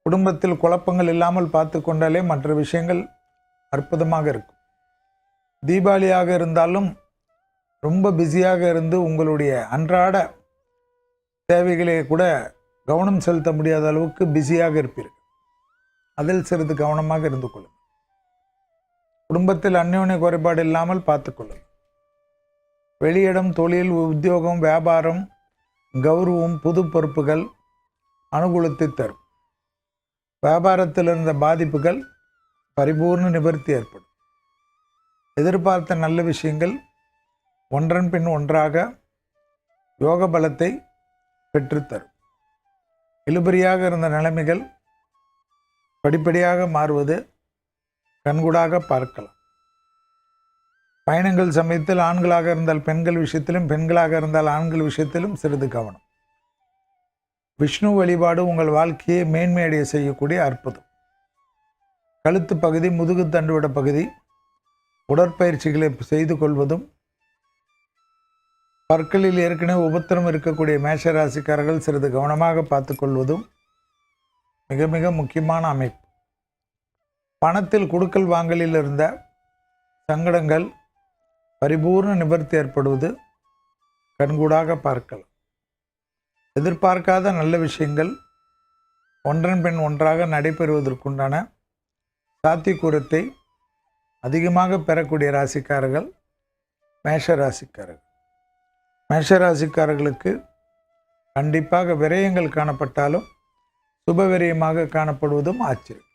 குடும்பத்தில் குழப்பங்கள் இல்லாமல் பார்த்து கொண்டாலே மற்ற விஷயங்கள் அற்புதமாக இருக்கும். தீபாவளியாக இருந்தாலும் ரொம்ப பிஸியாக இருந்து உங்களுடைய அன்றாட தேவைகளை கூட கவனம் செலுத்த முடியாத அளவுக்கு பிஸியாக இருப்பீர்கள். அதில் சிறிது கவனமாக இருந்து கொள்ளுங்கள். குடும்பத்தில் அந்யோன்ய குறைபாடு இல்லாமல் பார்த்துக்கொள்ளுங்கள். வெளியிடம், தொழில், உத்தியோகம், வியாபாரம், கௌரவம், புது பொறுப்புகள் அனுகூலத்தை தரும். வியாபாரத்தில் இருந்த பாதிப்புகள் பரிபூர்ண நிவர்த்தி ஏற்படும். எதிர்பார்த்த நல்ல விஷயங்கள் ஒன்றன் பின் ஒன்றாக யோக பலத்தை பெற்றுத்தரும். இழுபறியாக இருந்த நிலைமைகள் படிப்படியாக மாறுவது கண்கூடாக பார்க்கலாம். பயணங்கள் சமயத்தில் ஆண்களாக இருந்தால் பெண்கள் விஷயத்திலும், பெண்களாக இருந்தால் ஆண்கள் விஷயத்திலும் சிறிது கவனம். விஷ்ணு வழிபாடு உங்கள் வாழ்க்கையை மேன்மையடைய செய்யக்கூடிய அற்புதம். கழுத்து பகுதி, முதுகு தண்டுவட பகுதி உடற்பயிற்சிகளை செய்து கொள்வதும், பற்களில் ஏற்கனவே உபத்திரம் இருக்கக்கூடிய மேஷ ராசிக்காரர்கள் சிறிது கவனமாக பார்த்து கொள்வதும் மிக மிக முக்கியமான அமைப்பு. பணத்தில் கொடுக்கல் வாங்கலில் இருந்த சங்கடங்கள் பரிபூர்ண நிவர்த்தி ஏற்படுவது கண்கூடாக பார்க்கலாம். எதிர்பார்க்காத நல்ல விஷயங்கள் ஒன்றன் பின் ஒன்றாக நடைபெறுவதற்குண்டான சாத்தியக்கூறத்தை அதிகமாக பெறக்கூடிய ராசிக்காரர்கள் மேஷ ராசிக்காரர்கள். மேஷ ராசிக்காரர்களுக்கு கண்டிப்பாக விரயங்கள் காணப்பட்டாலும் சுப விரயமாக காணப்படுவதும் ஆச்சரியம்.